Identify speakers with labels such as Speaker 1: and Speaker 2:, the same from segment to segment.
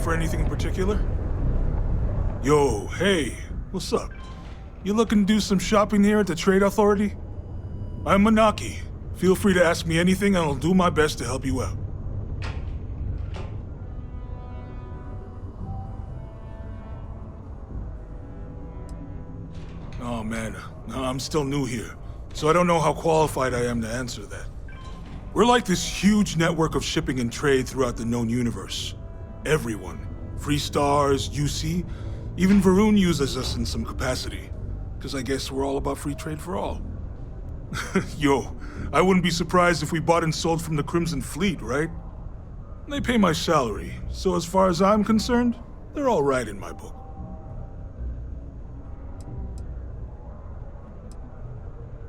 Speaker 1: for anything in particular? Yo, hey, what's up? You looking to do some shopping here at the Trade Authority? I'm Manaki. Feel free to ask me anything and I'll do my best to help you out. Oh man, I'm still new here, so I don't know how qualified I am to answer that. We're like this huge network of shipping and trade throughout the known universe. Everyone. Free Stars, UC, even Varun uses us in some capacity. Because I guess we're all about free trade for all. Yo, I wouldn't be surprised if we bought and sold from the Crimson Fleet, right? They pay my salary, so as far as I'm concerned, they're all right in my book.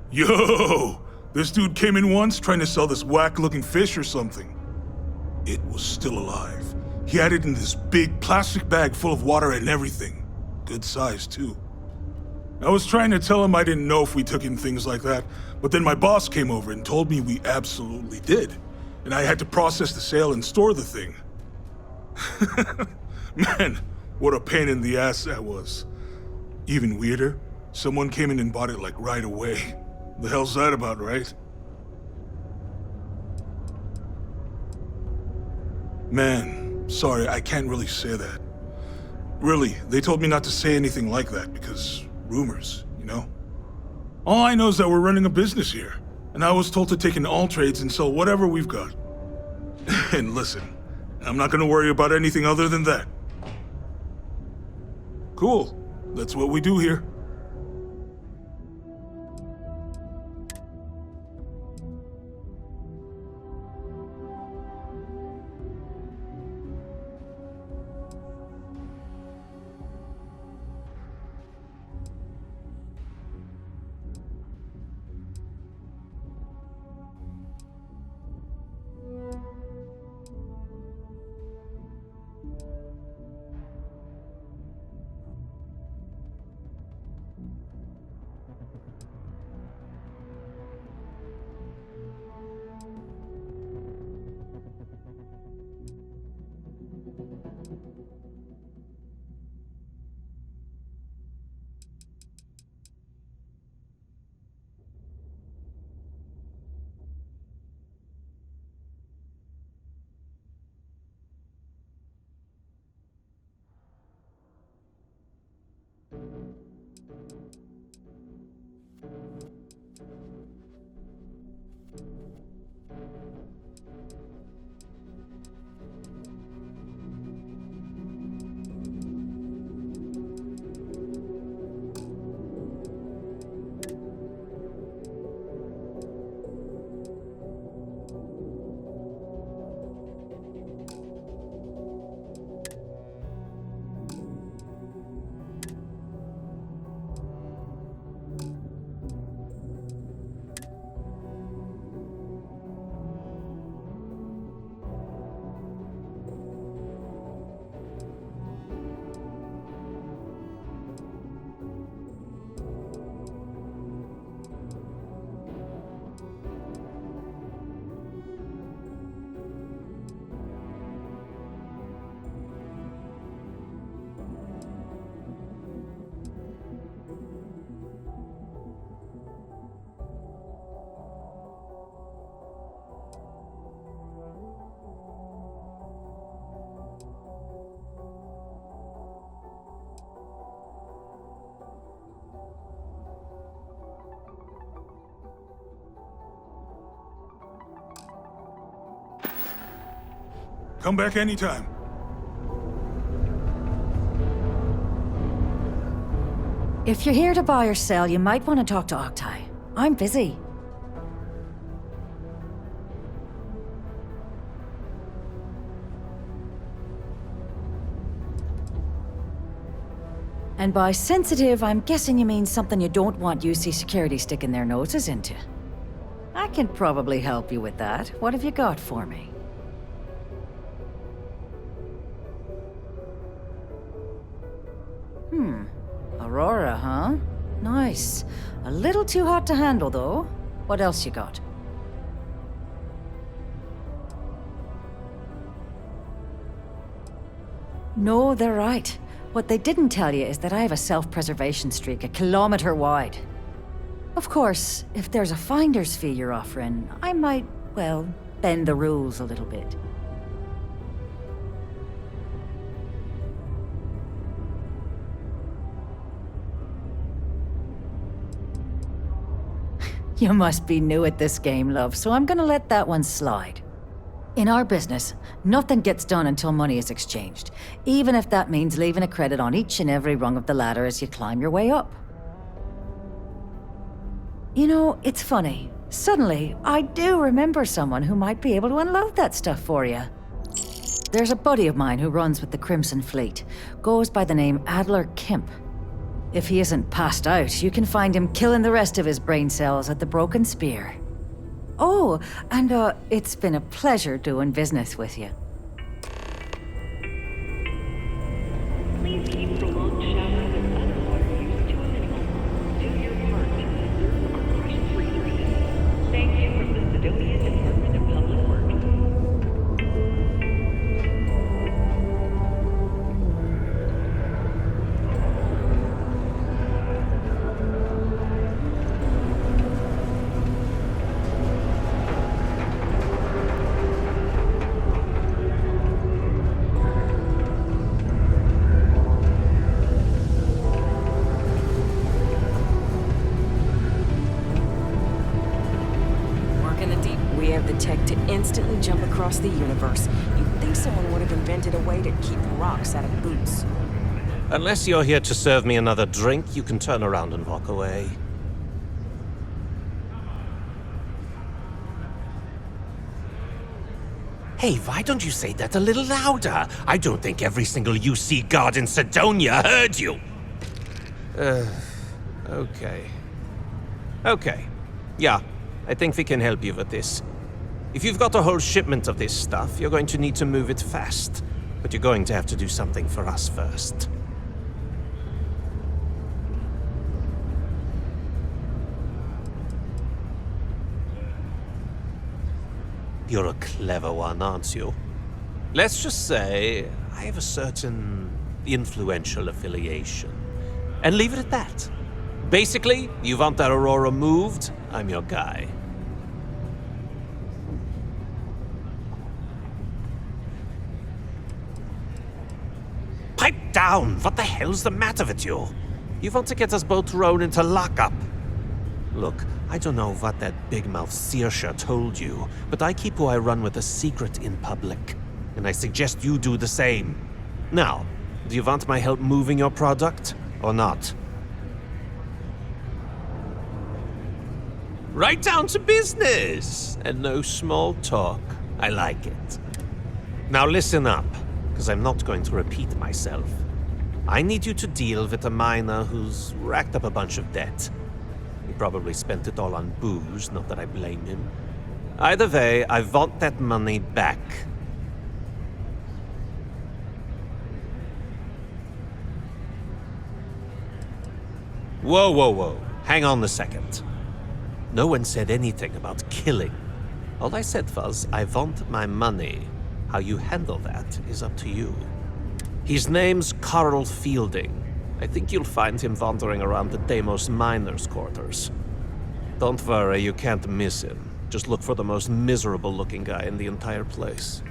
Speaker 1: Yo! This dude came in once trying to sell this whack-looking fish or something. It was still alive. He had it in this big plastic bag full of water and everything. Good size, too. I was trying to tell him I didn't know if we took in things like that, but then my boss came over and told me we absolutely did, and I had to process the sale and store the thing. Man, what a pain in the ass that was. Even weirder, someone came in and bought it like right away. The hell's that about, right? Man, sorry, I can't really say that. Really, they told me not to say anything like that because rumors, you know? All I know is that we're running a business here, and I was told to take in all trades and sell whatever we've got. And listen, I'm not gonna worry about anything other than that. Cool, that's what we do here. Come back anytime.
Speaker 2: If you're here to buy or sell, you might want to talk to Octai. I'm busy. And by sensitive, I'm guessing you mean something you don't want UC Security sticking their noses into. I can probably help you with that. What have you got for me? Aurora, huh? Nice. A little too hot to handle, though. What else you got? No, they're right. What they didn't tell you is that I have a self-preservation streak 1 kilometer wide. Of course, if there's a finder's fee you're offering, I might, well, bend the rules a little bit. You must be new at this game, love, so I'm gonna let that one slide. In our business, nothing gets done until money is exchanged, even if that means leaving a credit on each and every rung of the ladder as you climb your way up. You know, it's funny. Suddenly, I do remember someone who might be able to unload that stuff for you. There's a buddy of mine who runs with the Crimson Fleet, goes by the name Adler Kemp. If he isn't passed out, you can find him killing the rest of his brain cells at the Broken Spear. Oh, and it's been a pleasure doing business with you.
Speaker 3: Please keep prolonged showers and other water use to a minimum. Do your part to preserve our precious resources. Thank you from the Sidonia Department of Public Works.
Speaker 4: We have the tech to instantly jump across the universe. You'd think someone would have invented a way to keep rocks out of boots.
Speaker 5: Unless you're here to serve me another drink, you can turn around and walk away. Hey, why don't you say that a little louder? I don't think every single UC guard in Sidonia heard you. Okay. Okay. Yeah, I think we can help you with this. If you've got a whole shipment of this stuff, you're going to need to move it fast. But you're going to have to do something for us first. You're a clever one, aren't you? Let's just say I have a certain influential affiliation. And leave it at that. Basically, you want that Aurora moved, I'm your guy. Pipe down! What the hell's the matter with you? You want to get us both thrown into lockup? Look, I don't know what that big-mouth Saoirse told you, but I keep who I run with a secret in public. And I suggest you do the same. Now, do you want my help moving your product, or not? Right down to business! And no small talk. I like it. Now listen up, because I'm not going to repeat myself. I need you to deal with a miner who's racked up a bunch of debt. He probably spent it all on booze, not that I blame him. Either way, I want that money back. Whoa, whoa, whoa. Hang on a second. No one said anything about killing. All I said was, I want my money. How you handle that is up to you. His name's Carl Fielding. I think you'll find him wandering around the Deimos miners' quarters. Don't worry, you can't miss him. Just look for the most miserable-looking guy in the entire place.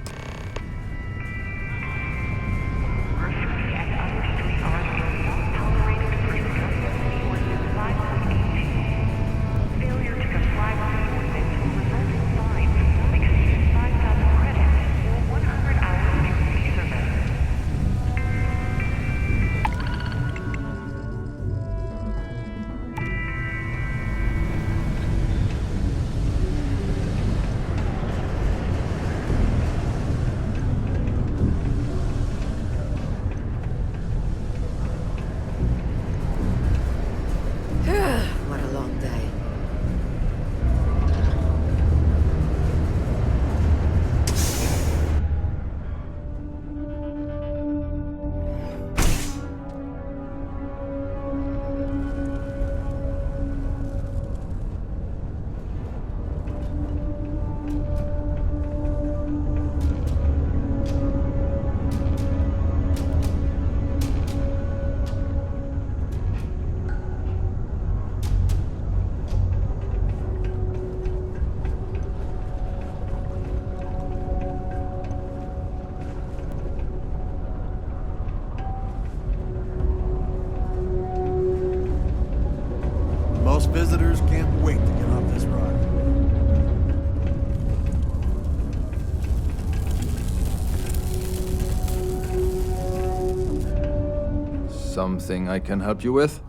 Speaker 6: Something I can help you with?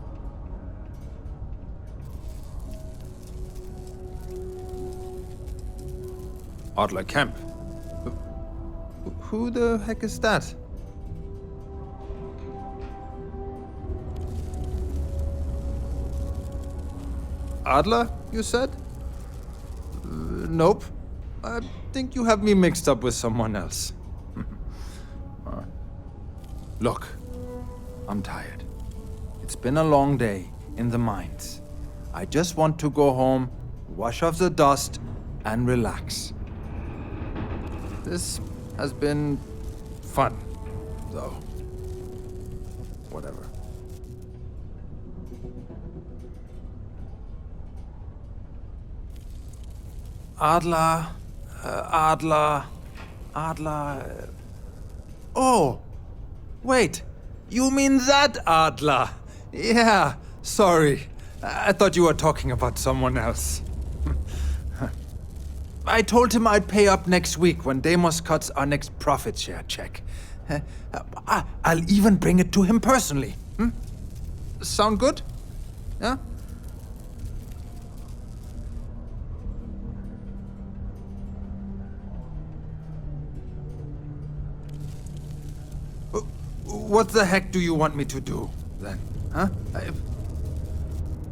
Speaker 6: Adler Camp. Who the heck is that? Adler, you said? Nope. I think you have me mixed up with someone else. Look, I'm tired. It's been a long day in the mines. I just want to go home, wash off the dust, and relax. This has been fun, though. Whatever. Adler. Oh! Wait, you mean that Adler? Yeah, sorry. I thought you were talking about someone else. I told him I'd pay up next week when Deimos cuts our next profit share check. I'll even bring it to him personally. Sound good? Yeah? What the heck do you want me to do, then? Huh?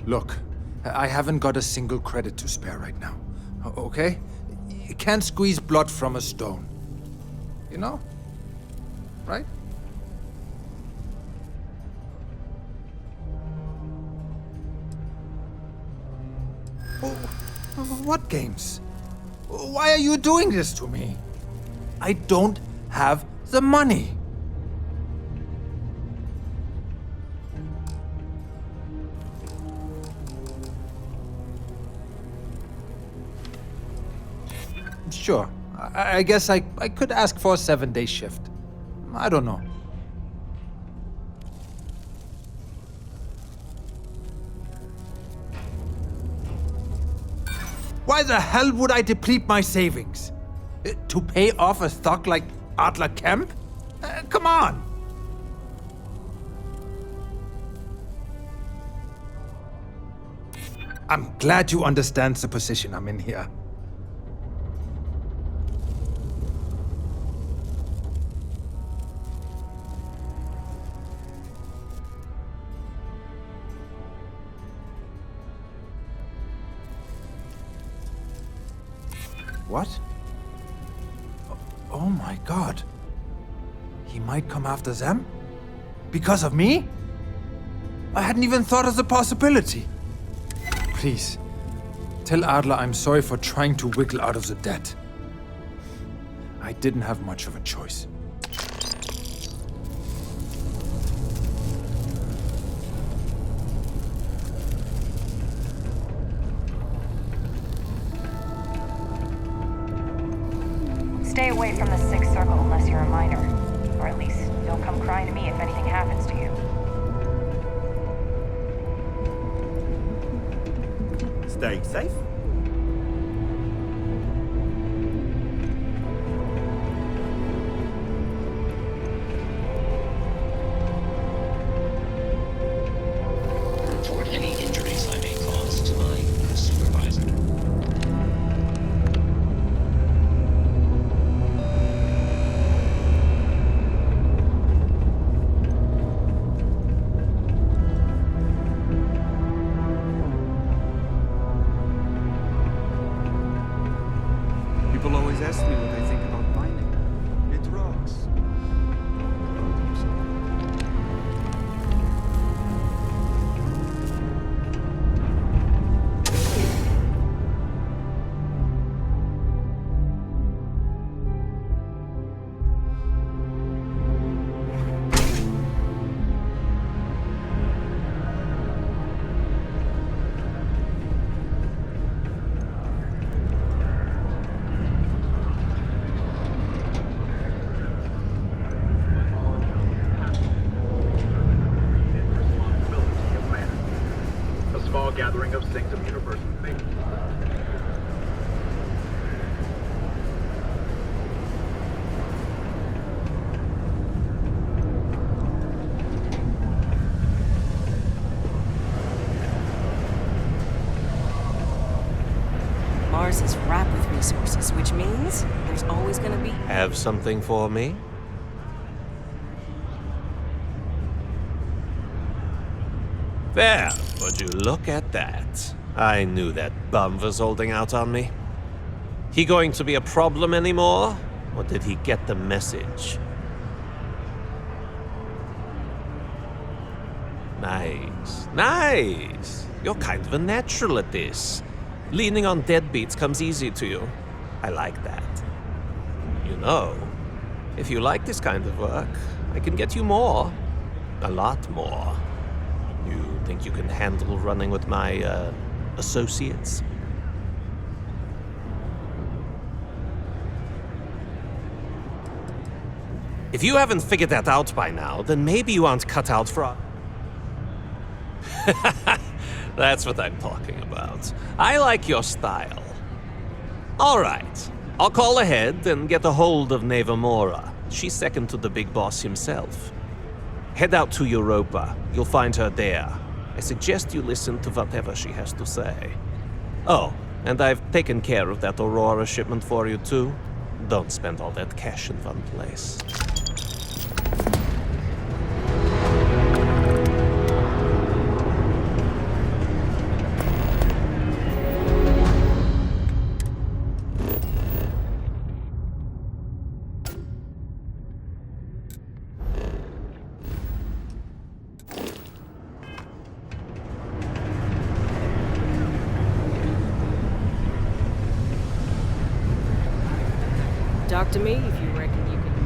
Speaker 6: Look, I haven't got a single credit to spare right now. Okay? You can't squeeze blood from a stone. You know? Right? What games? Why are you doing this to me? I don't have the money. Sure. I guess I could ask for a 7-day shift. I don't know. Why the hell would I deplete my savings? To pay off a thug like Adler Kemp? Come on! I'm glad you understand the position I'm in here. What? Oh my god. He might come after them? Because of me? I hadn't even thought of the possibility. Please, tell Adler I'm sorry for trying to wiggle out of the debt. I didn't have much of a choice.
Speaker 7: Stay away from the Sixth Circle unless you're a minor. Or at least, don't come crying to me if anything happens to you.
Speaker 8: Stay safe.
Speaker 9: Report any injuries I may cause to my supervisor.
Speaker 8: People always ask me what I think about mining. It rocks.
Speaker 4: universe, which means there's always gonna be...
Speaker 5: Have something for me? There, would you look at that? I knew that bum was holding out on me. He going to be a problem anymore? Or did he get the message? Nice, nice. You're kind of a natural at this. Leaning on deadbeats comes easy to you. I like that. You know, if you like this kind of work, I can get you more. A lot more. You think you can handle running with my, associates? If you haven't figured that out by now, then maybe you aren't cut out for... That's what I'm talking about. I like your style. All right. I'll call ahead and get a hold of Nevamora. She's second to the big boss himself. Head out to Europa. You'll find her there. I suggest you listen to whatever she has to say. Oh, and I've taken care of that Aurora shipment for you too. Don't spend all that cash in one place.
Speaker 4: Talk to me if you reckon you can...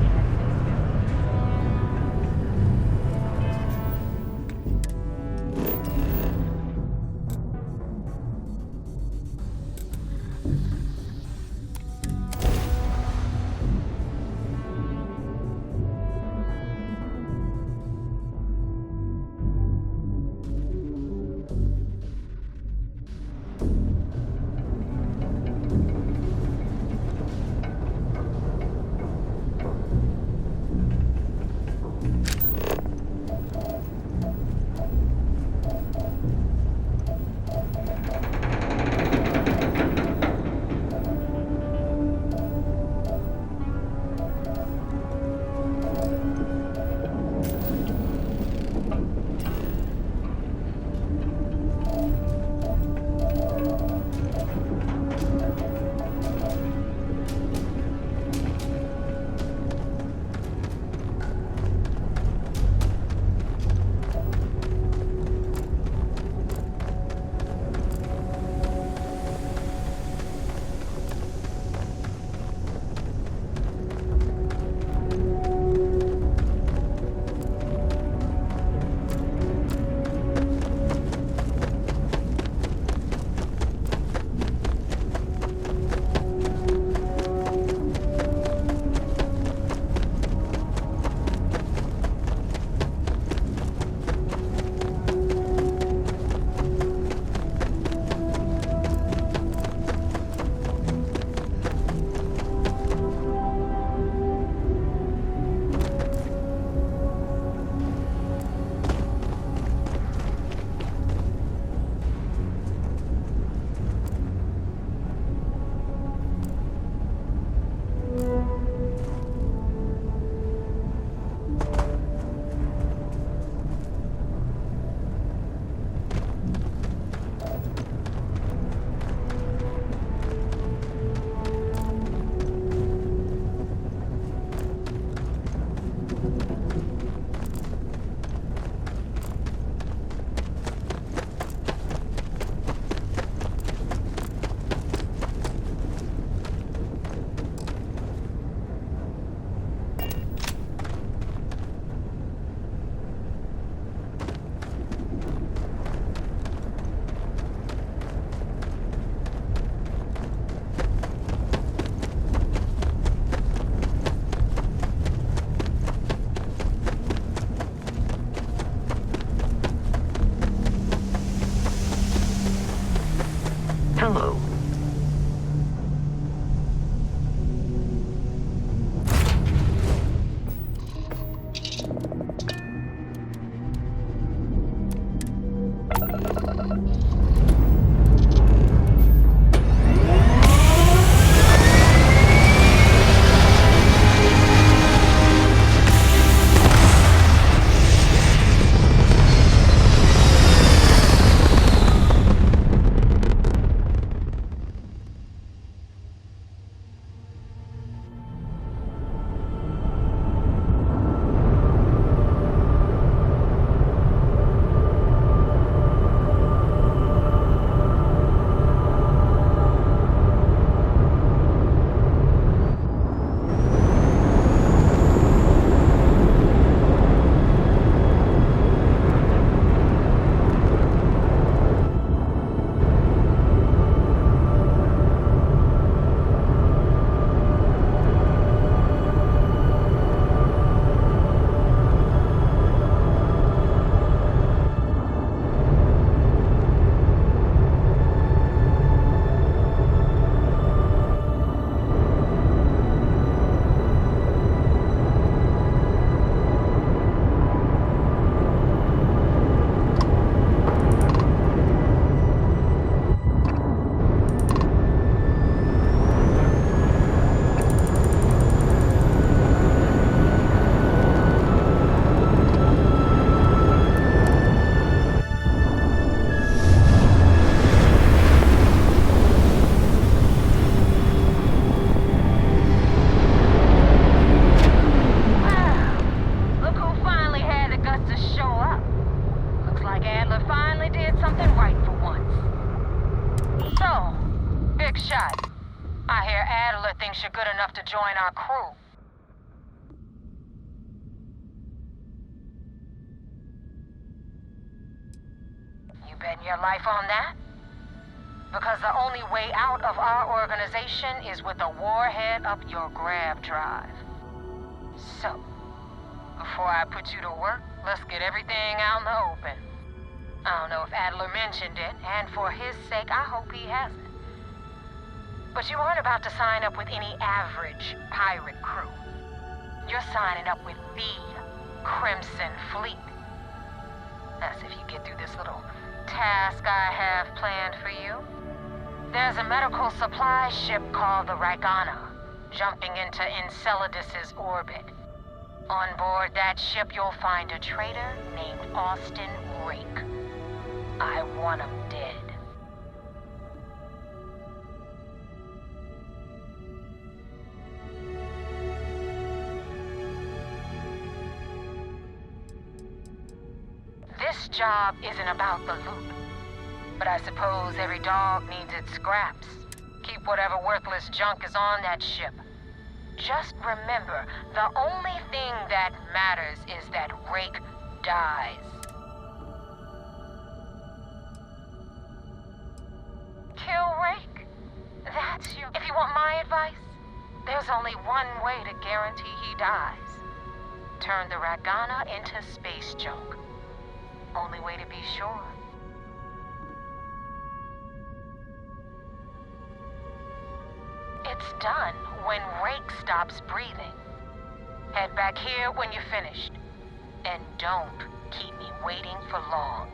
Speaker 10: Adler thinks you're good enough to join our crew. You betting your life on that? Because the only way out of our organization is with a warhead up your grab drive. So, before I put you to work, let's get everything out in the open. I don't know if Adler mentioned it, and for his sake, I hope he hasn't. But you aren't about to sign up with any average pirate crew. You're signing up with the Crimson Fleet. That's if you get through this little task I have planned for you. There's a medical supply ship called the Ragana, jumping into Enceladus's orbit. On board that ship, you'll find a traitor named Austin Rake. I want him dead. This job isn't about the loot, but I suppose every dog needs its scraps. Keep whatever worthless junk is on that ship. Just remember, the only thing that matters is that Rake dies. Kill Rake? That's you. If you want my advice, there's only one way to guarantee he dies. Turn the Ragana into space junk. Only way to be sure. It's done when Rake stops breathing. Head back here when you're finished. And don't keep me waiting for long.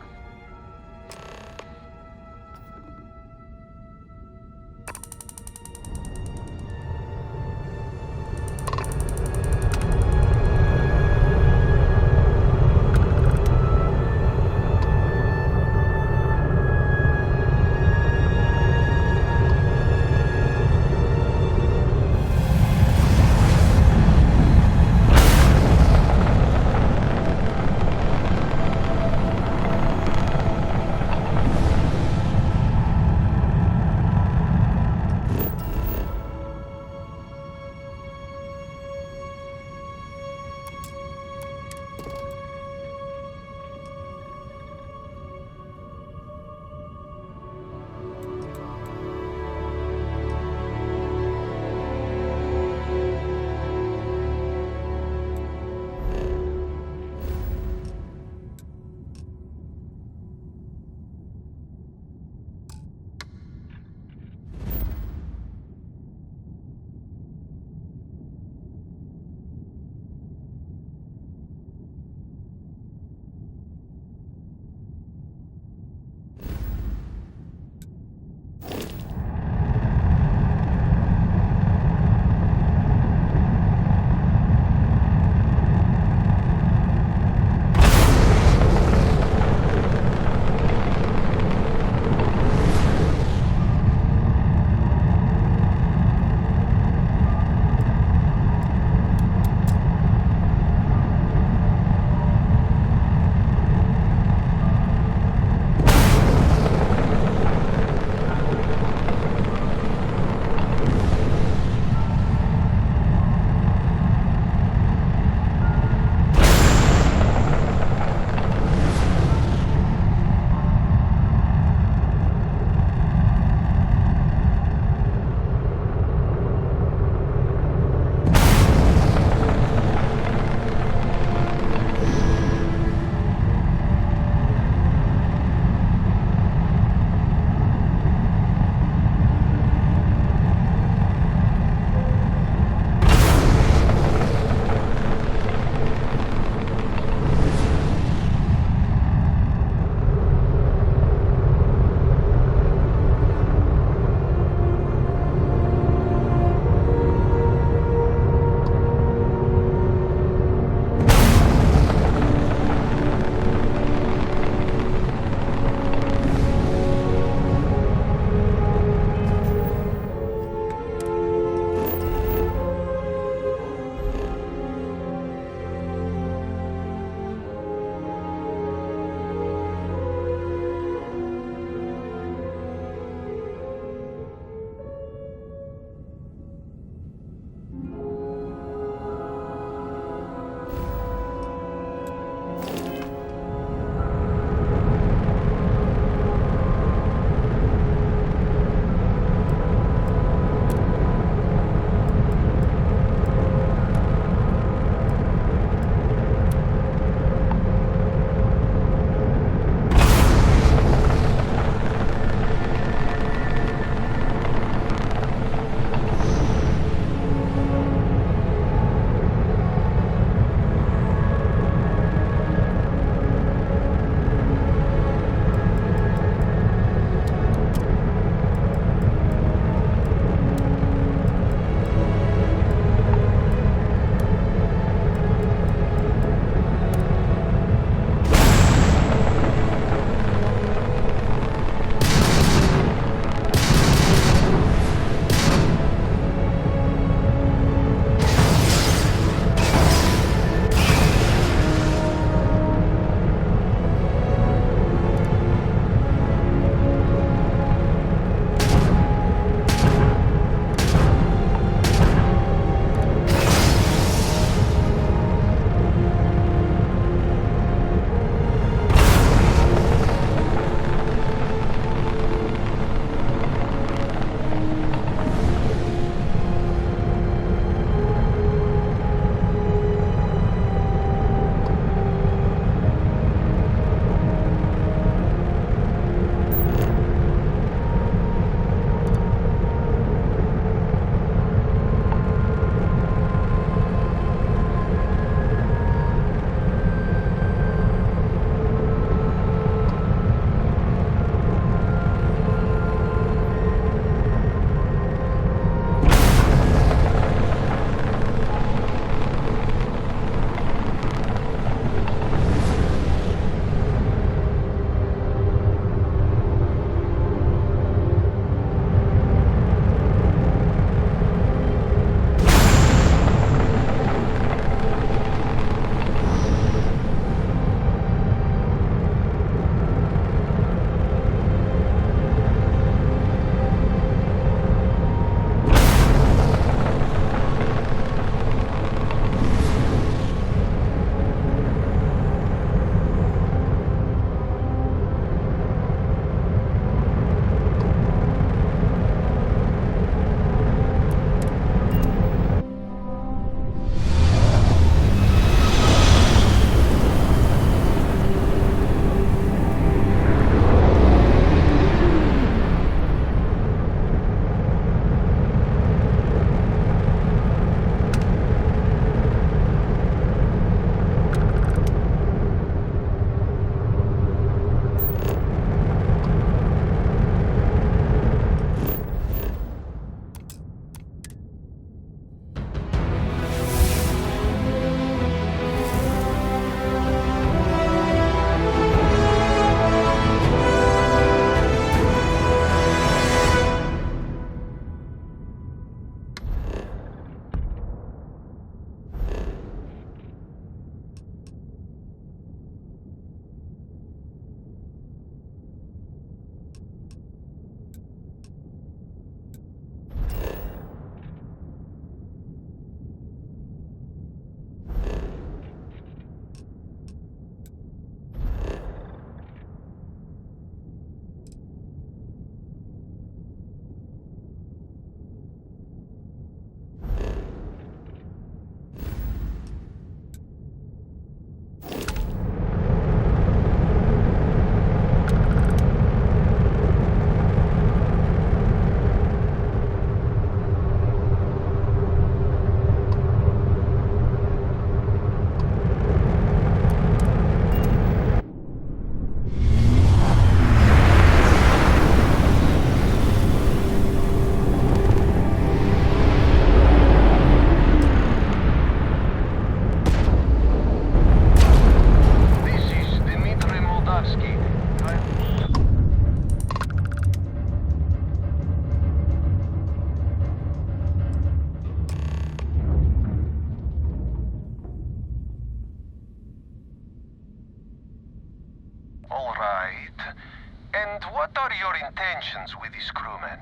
Speaker 11: are your intentions with these crewmen?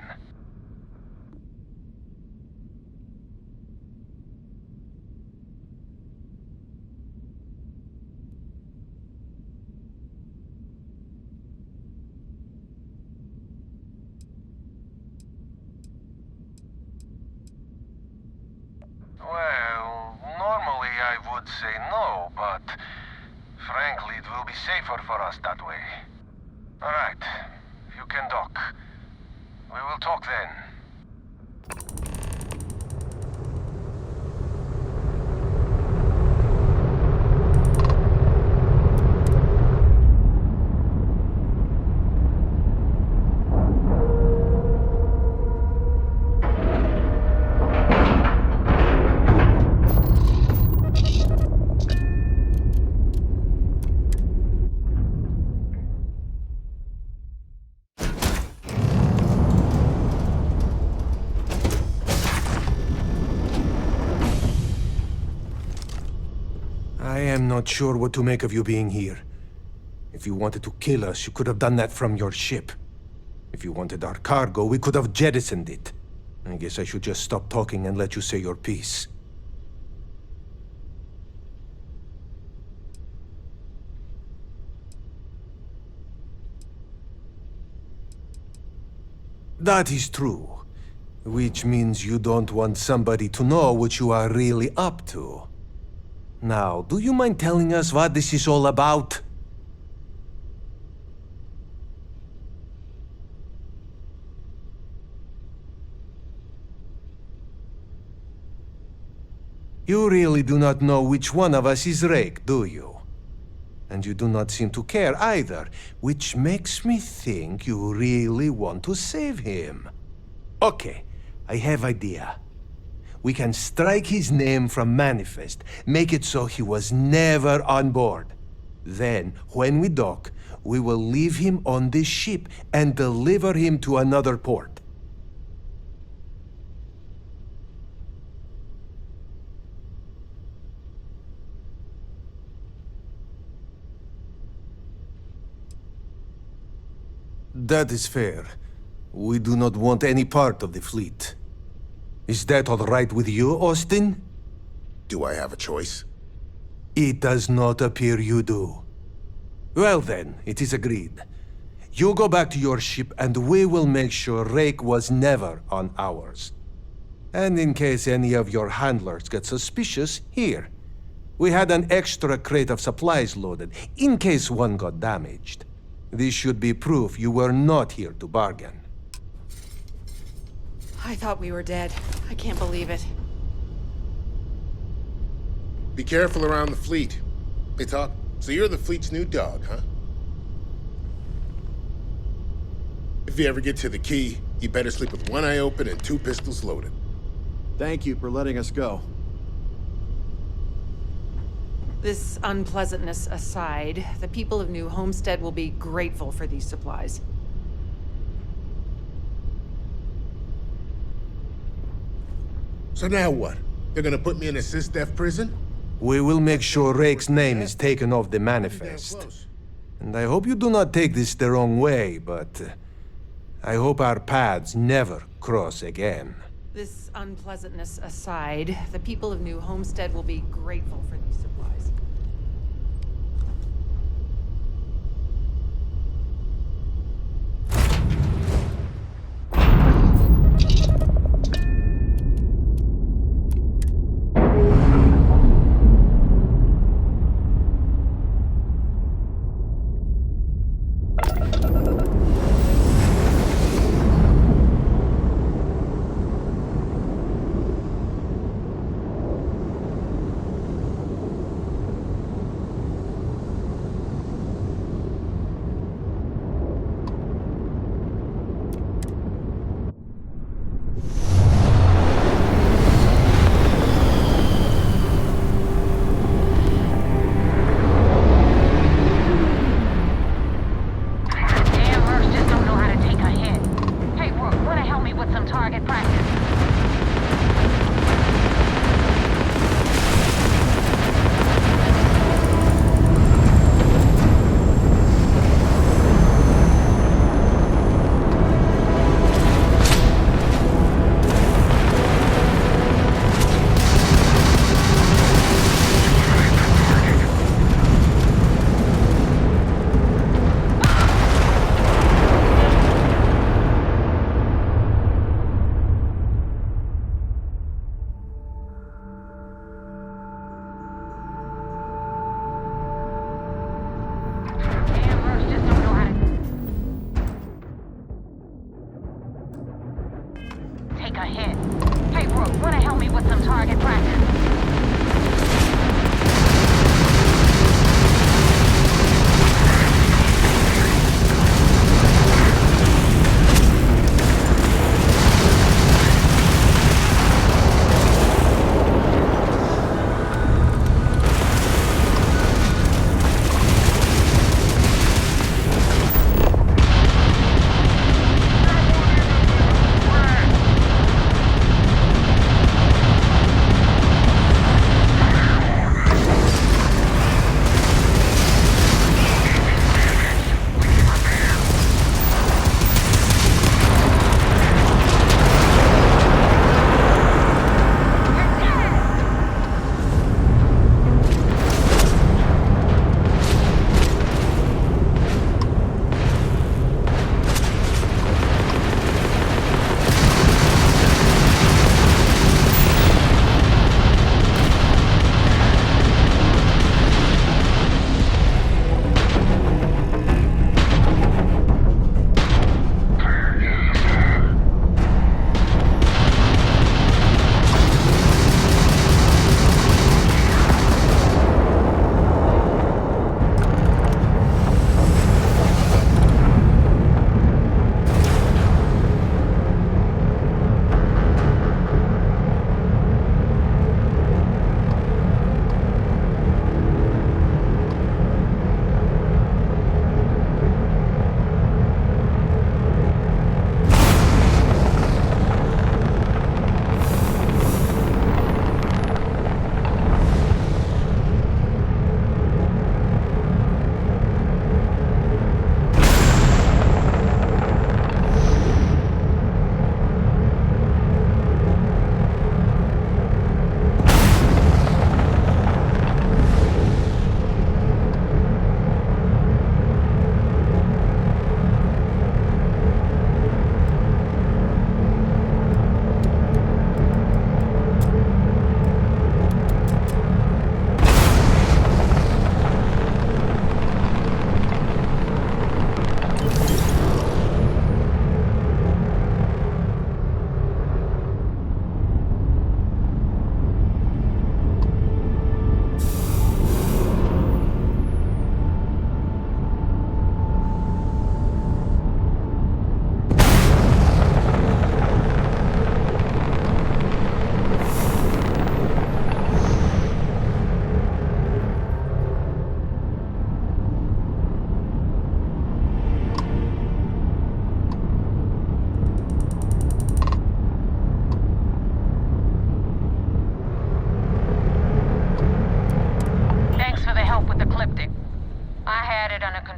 Speaker 11: Well, normally I would say no, but frankly, it will be safer for us that way. All right, you can dock. We will talk then.
Speaker 12: I am not sure what to make of you being here. If you wanted to kill us, you could have done that from your ship. If you wanted our cargo, we could have jettisoned it. I guess I should just stop talking and let you say your piece. That is true. Which means you don't want somebody to know what you are really up to. Now, do you mind telling us what this is all about? You really do not know which one of us is Rake, do you? And you do not seem to care either, which makes me think you really want to save him. Okay, I have idea. We can strike his name from Manifest, make it so he was never on board. Then, when we dock, we will leave him on this ship and deliver him to another port. That is fair. We do not want any part of the fleet. Is that all right with you, Austin?
Speaker 13: Do I have a choice?
Speaker 12: It does not appear you do. Well then, it is agreed. You go back to your ship and we will make sure Rake was never on ours. And in case any of your handlers get suspicious, here. We had an extra crate of supplies loaded, in case one got damaged. This should be proof you were not here to bargain.
Speaker 14: I thought we were dead. I can't believe it.
Speaker 13: Be careful around the fleet. Hey, Talk, so you're the fleet's new dog, huh? If you ever get to the key, you better sleep with one eye open and 2 pistols loaded.
Speaker 8: Thank you for letting us go.
Speaker 14: This unpleasantness aside, the people of New Homestead will be grateful for these supplies.
Speaker 13: So now what? They're gonna put me in a sys-def prison?
Speaker 12: We will make sure Rake's name is taken off the manifest. And I hope you do not take this the wrong way, but I hope our paths never cross again.
Speaker 14: This unpleasantness aside, the people of New Homestead will be grateful for these supplies.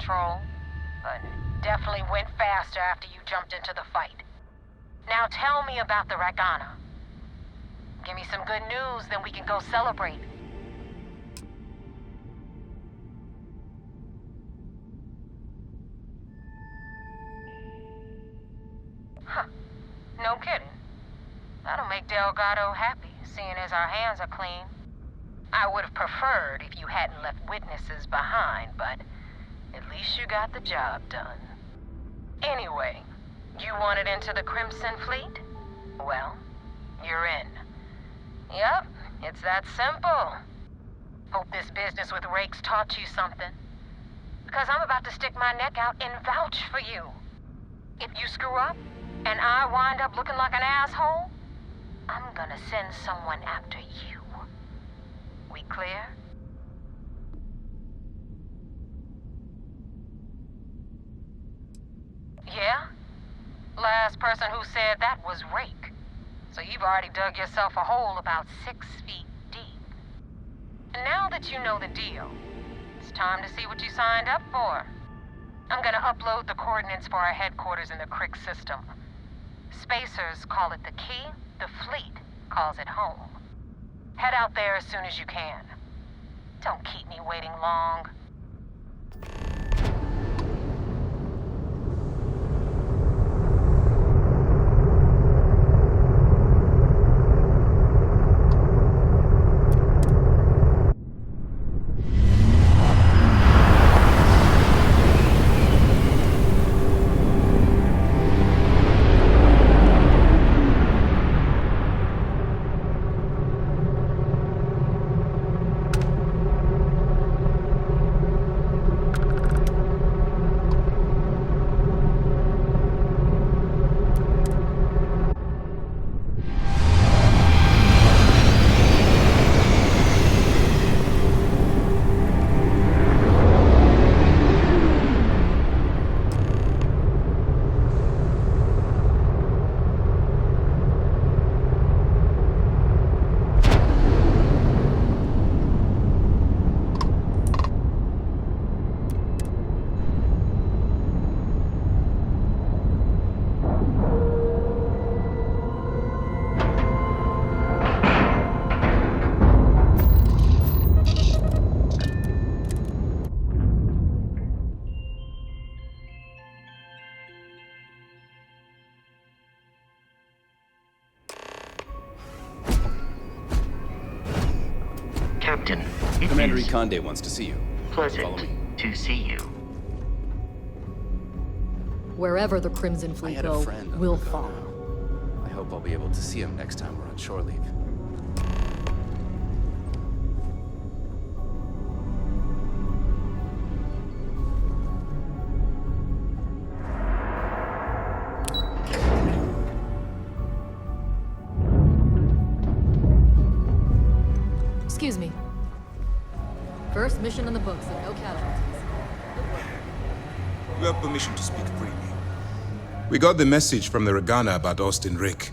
Speaker 10: control, but definitely went faster after you jumped into the fight. Now tell me about the Ragana. Give me some good news, then we can go celebrate. Huh. No kidding. That'll make Delgado happy, seeing as our hands are clean. I would have preferred if you hadn't left witnesses behind, but at least you got the job done. Anyway, you wanted into the Crimson Fleet? Well, you're in. Yep, it's that simple. Hope this business with Rakes taught you something. Because I'm about to stick my neck out and vouch for you. If you screw up, and I wind up looking like an asshole, I'm gonna send someone after you. We clear? Yeah? Last person who said that was Rake. So you've already dug yourself a hole about 6 feet deep. And now that you know the deal, it's time to see what you signed up for. I'm gonna upload the coordinates for our headquarters in the Crick system. Spacers call it the key, the fleet calls it home. Head out there as soon as you can. Don't keep me waiting long.
Speaker 15: Captain,
Speaker 8: Commander Ikonde wants to see you.
Speaker 15: Pleasant
Speaker 8: Follow me.
Speaker 15: to see you.
Speaker 16: Wherever the Crimson
Speaker 8: I
Speaker 16: Fleet
Speaker 8: had a
Speaker 16: go,
Speaker 8: friend on
Speaker 16: we'll
Speaker 8: the go
Speaker 16: follow.
Speaker 8: now. I hope I'll be able to see him next time we're on shore leave.
Speaker 16: Excuse me. First mission in the books and no casualties.
Speaker 17: You have permission to speak freely. We got the message from the Ragana about Austin Rick.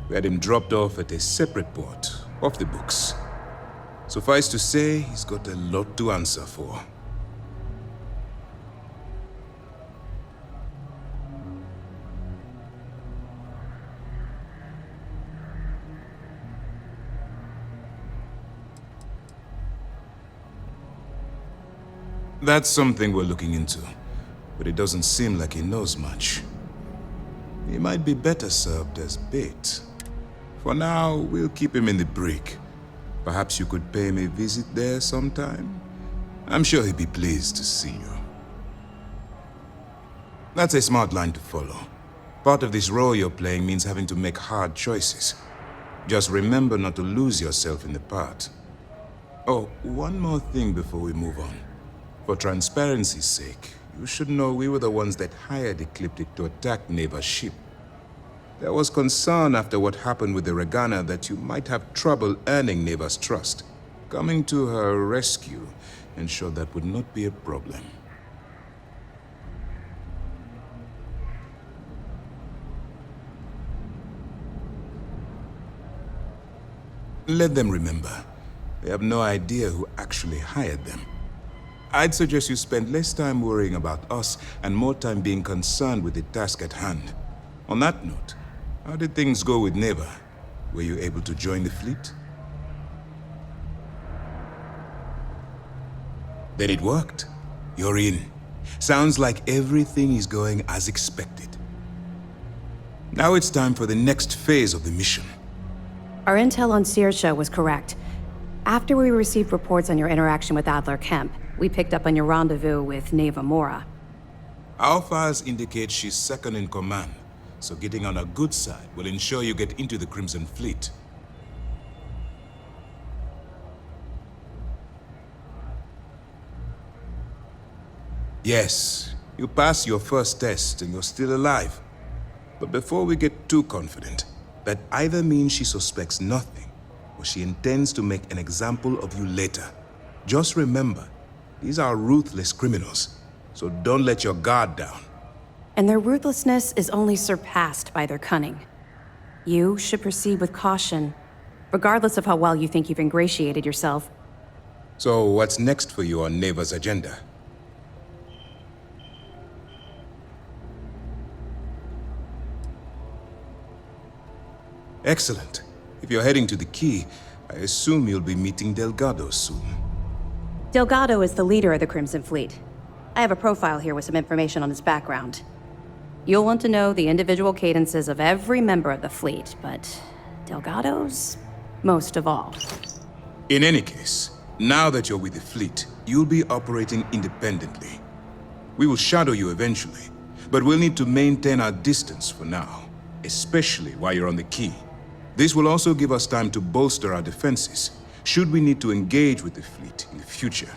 Speaker 17: We had him dropped off at a separate port, off the books. Suffice to say, he's got a lot to answer for. That's something we're looking into, but it doesn't seem like he knows much. He might be better served as bait. For now, we'll keep him in the brig. Perhaps you could pay him a visit there sometime? I'm sure he'd be pleased to see you. That's a smart line to follow. Part of this role you're playing means having to make hard choices. Just remember not to lose yourself in the part. Oh, one more thing before we move on. For transparency's sake, you should know we were the ones that hired Ecliptic to attack Neva's ship. There was concern after what happened with the Ragana that you might have trouble earning Neva's trust. Coming to her rescue ensured that would not be a problem. Let them remember. They have no idea who actually hired them. I'd suggest you spend less time worrying about us and more time being concerned with the task at hand. On that note, how did things go with Neva? Were you able to join the fleet? Then it worked. You're in. Sounds like everything is going as expected. Now it's time for the next phase of the mission.
Speaker 18: Our intel on Saoirse was correct. After we received reports on your interaction with Adler Kemp, we picked up on your rendezvous with Neva Mora.
Speaker 17: Our files indicate she's second in command, so getting on her good side will ensure you get into the Crimson Fleet. Yes, you passed your first test and you're still alive. But before we get too confident, that either means she suspects nothing, or she intends to make an example of you later. Just remember, these are ruthless criminals, so don't let your guard down.
Speaker 18: And their ruthlessness is only surpassed by their cunning. You should proceed with caution, regardless of how well you think you've ingratiated yourself.
Speaker 17: So what's next for you on Neva's agenda? Excellent. If you're heading to the Key, I assume you'll be meeting Delgado soon.
Speaker 18: Delgado is the leader of the Crimson Fleet. I have a profile here with some information on his background. You'll want to know the individual cadences of every member of the fleet, but Delgado's most of all.
Speaker 17: In any case, now that you're with the fleet, you'll be operating independently. We will shadow you eventually, but we'll need to maintain our distance for now, especially while you're on the Key. This will also give us time to bolster our defenses, should we need to engage with the fleet in the future.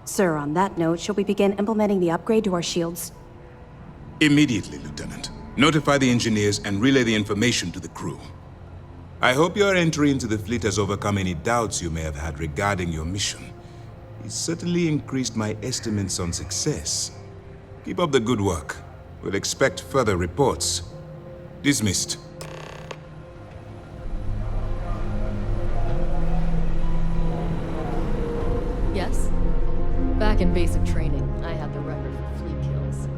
Speaker 18: Sir, on that note, shall we begin implementing the upgrade to our shields?
Speaker 17: Immediately, Lieutenant. Notify the engineers and relay the information to the crew. I hope your entry into the fleet has overcome any doubts you may have had regarding your mission. It's certainly increased my estimates on success. Keep up the good work. We'll expect further reports. Dismissed.
Speaker 16: Yes? Back in basic training, I had the record for fleet kills.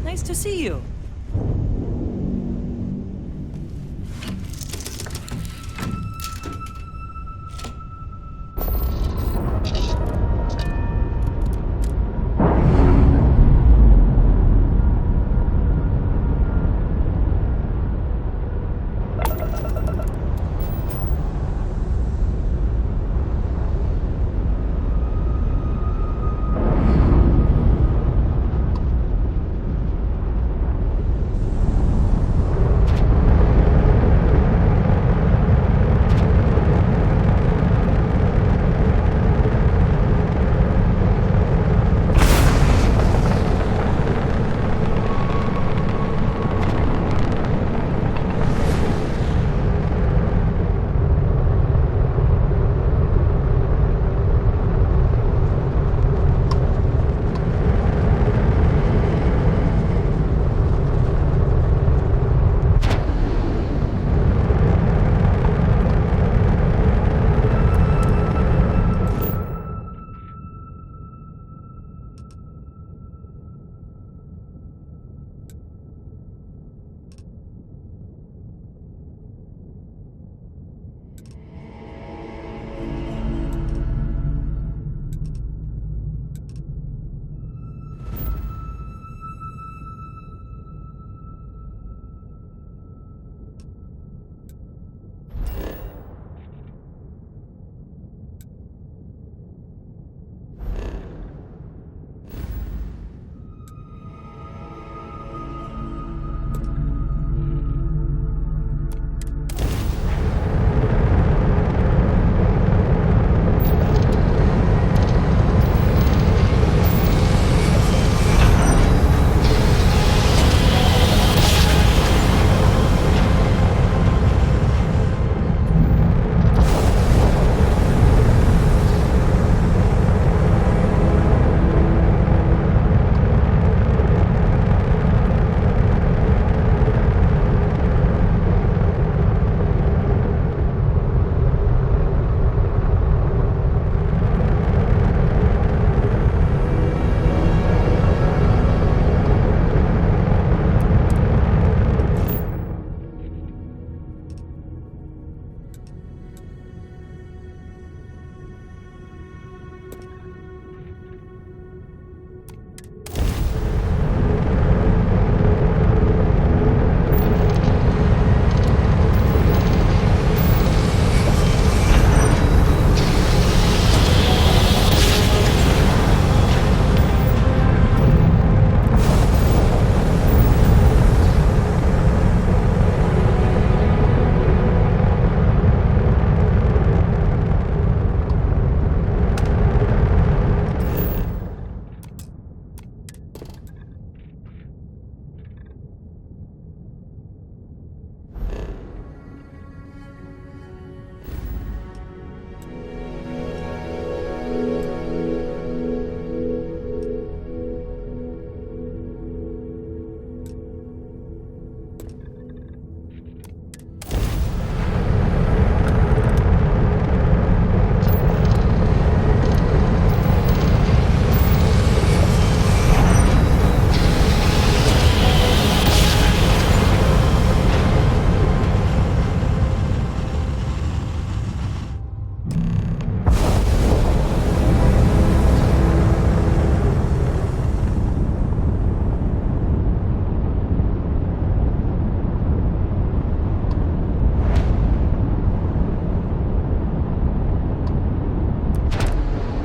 Speaker 2: Nice to see you.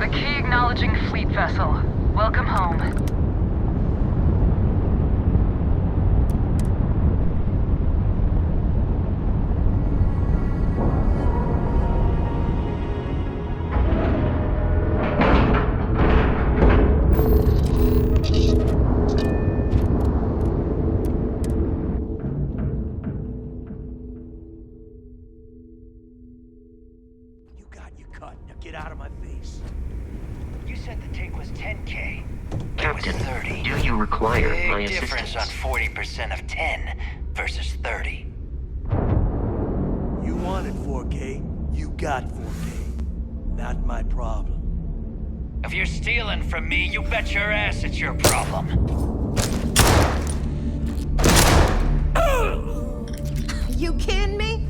Speaker 10: The key acknowledging fleet vessel. Welcome home.
Speaker 19: Get out of my face. You said the take was 10K.
Speaker 15: Captain,
Speaker 19: it was 30.
Speaker 15: do you require
Speaker 19: Big
Speaker 15: my
Speaker 19: difference
Speaker 15: assistance?
Speaker 19: on 40% of 10 versus 30. You wanted 4K, you got 4K. Not my problem. If you're stealing from me, you bet your ass it's your problem.
Speaker 4: You kidding me?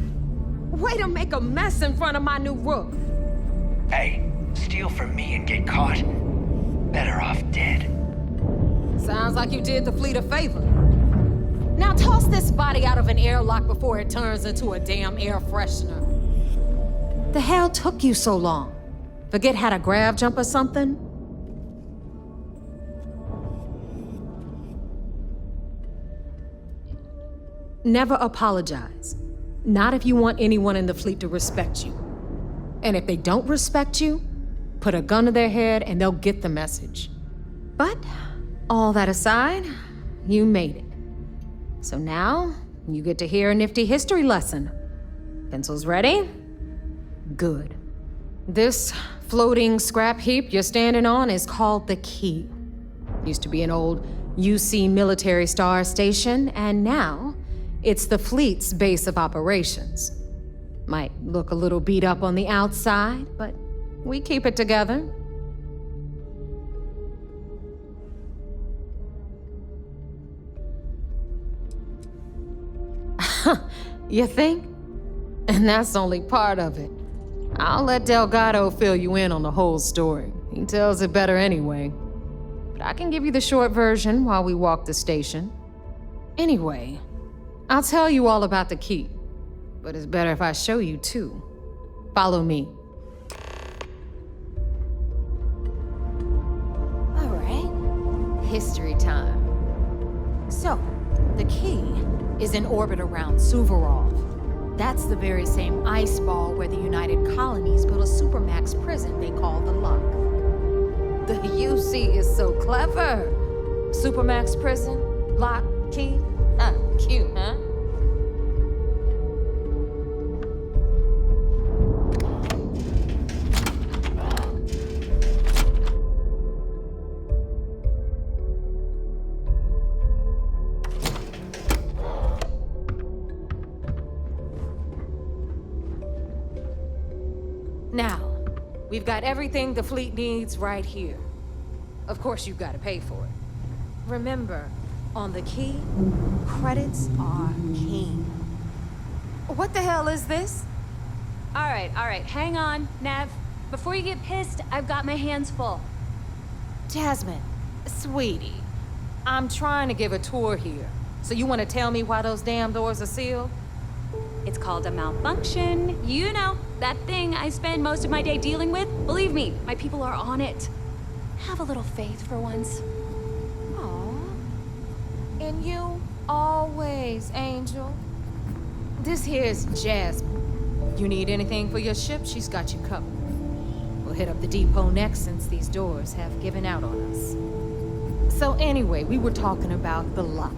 Speaker 4: Way to make a mess in front of my new rook.
Speaker 19: Hey, steal from me and get caught. Better off dead.
Speaker 4: Sounds like you did the fleet a favor. Now toss this body out of an airlock before it turns into a damn air freshener. The hell took you so long? Forget how to grav jump or something? Never apologize. Not if you want anyone in the fleet to respect you. And if they don't respect you, put a gun to their head and they'll get the message. But, all that aside, you made it. So now, you get to hear a nifty history lesson. Pencils ready? Good. This floating scrap heap you're standing on is called the Key. Used to be an old UC military star station, and now it's the fleet's base of operations. Might look a little beat up on the outside, but we keep it together. You think? And that's only part of it. I'll let Delgado fill you in on the whole story. He tells it better anyway. But I can give you the short version while we walk the station. Anyway, I'll tell you all about the Key. But it's better if I show you too. Follow me. All right, history time. So, the Key is in orbit around Suvorov. That's the very same ice ball where the United Colonies built a supermax prison they call the Lock. The UC is so clever. Supermax prison, Lock, Key. Cute, huh? Now, we've got everything the fleet needs right here. Of course, you've got to pay for it. Remember, on the Key, credits are king. What the hell is this?
Speaker 20: All right, hang on, Nav. Before you get pissed, I've got my hands full.
Speaker 4: Jasmine, sweetie, I'm trying to give a tour here. So you want to tell me why those damn doors are sealed?
Speaker 20: It's called a malfunction. You know, that thing I spend most of my day dealing with. Believe me, my people are on it. Have a little faith for once.
Speaker 4: In you, always, Angel. This here's Jasmine. You need anything for your ship, she's got you covered. We'll hit up the depot next since these doors have given out on us. So anyway, we were talking about the Lock.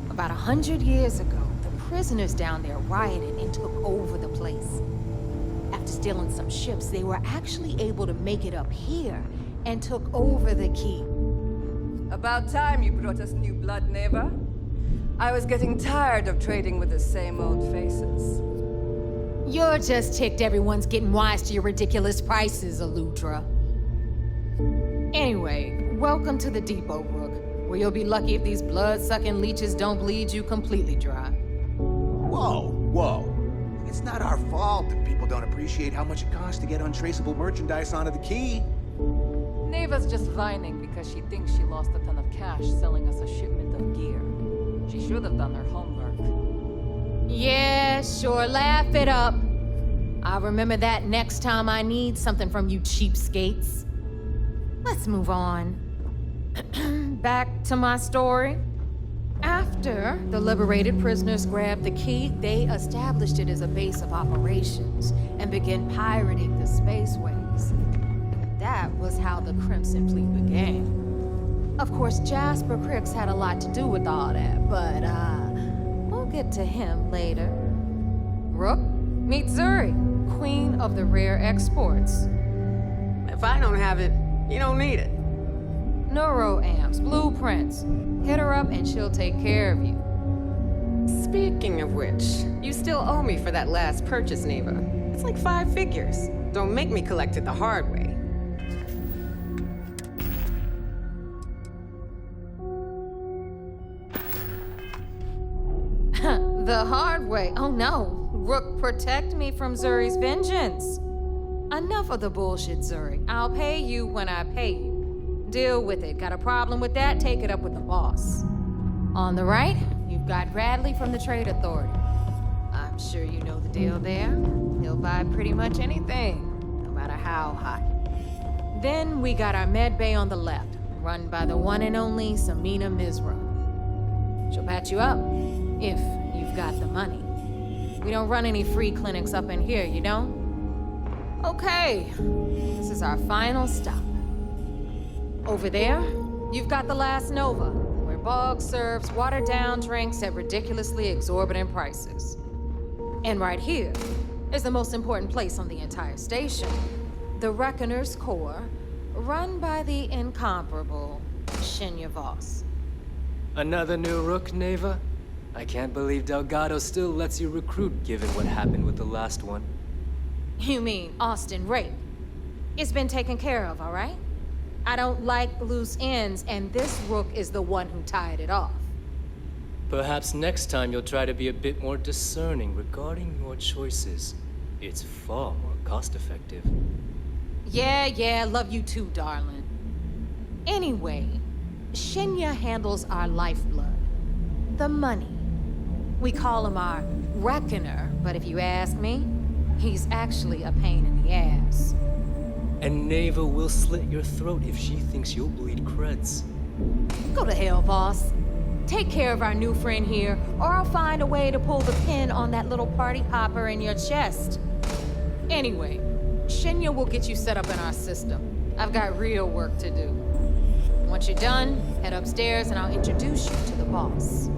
Speaker 4: About 100 years ago, the prisoners down there rioted and took over the place. After stealing some ships, they were actually able to make it up here and took over the Key.
Speaker 21: About time you brought us new blood, neighbor. I was getting tired of trading with the same old faces.
Speaker 4: You're just ticked everyone's getting wise to your ridiculous prices, Aludra. Anyway, welcome to the depot, Rook, where you'll be lucky if these blood-sucking leeches don't bleed you completely dry.
Speaker 22: Whoa. It's not our fault that people don't appreciate how much it costs to get untraceable merchandise onto the Key.
Speaker 14: Neva's just whining because she thinks she lost a ton of cash selling us a shipment of gear. She should have done her homework.
Speaker 4: Yeah, sure, laugh it up. I'll remember that next time I need something from you cheapskates. Let's move on. Back to my story. After the liberated prisoners grabbed the key, they established it as a base of operations and began pirating the spaceways. That was how the Crimson Fleet began. Of course, Jasper Cricks had a lot to do with all that, but we'll get to him later. Rook, meet Zuri, queen of the rare exports.
Speaker 1: If I don't have it, you don't need it.
Speaker 4: Neuroamps, blueprints. Hit her up and she'll take care of you.
Speaker 1: Speaking of which, you still owe me for that last purchase, Neva. It's like 5 figures. Don't make me collect it the hard way.
Speaker 4: The hard way? Oh no. Rook, protect me from Zuri's vengeance. Enough of the bullshit, Zuri. I'll pay you when I pay you. Deal with it. Got a problem with that? Take it up with the boss. On the right, you've got Bradley from the Trade Authority. I'm sure you know the deal there. He'll buy pretty much anything, no matter how hot. Then we got our med bay on the left, run by the one and only Samina Mizra. She'll patch you up, if you've got the money. We don't run any free clinics up in here, you don't? Okay, this is our final stop. Over there, you've got the Last Nova, where Bog serves watered-down drinks at ridiculously exorbitant prices. And right here is the most important place on the entire station, the Reckoner's Core, run by the incomparable Shinya Voss.
Speaker 3: Another new Rook, Neva? I can't believe Delgado still lets you recruit given what happened with the last one.
Speaker 4: You mean Austin Rape? It's been taken care of, all right? I don't like loose ends, and this Rook is the one who tied it off.
Speaker 3: Perhaps next time you'll try to be a bit more discerning regarding your choices. It's far more cost-effective.
Speaker 4: Yeah, love you too, darling. Anyway, Shinya handles our lifeblood. The money. We call him our Reckoner, but if you ask me, he's actually a pain in the ass.
Speaker 3: And Neva will slit your throat if she thinks you'll bleed creds.
Speaker 4: Go to hell, boss. Take care of our new friend here, or I'll find a way to pull the pin on that little party popper in your chest. Anyway, Shinya will get you set up in our system. I've got real work to do. Once you're done, head upstairs and I'll introduce you to the boss.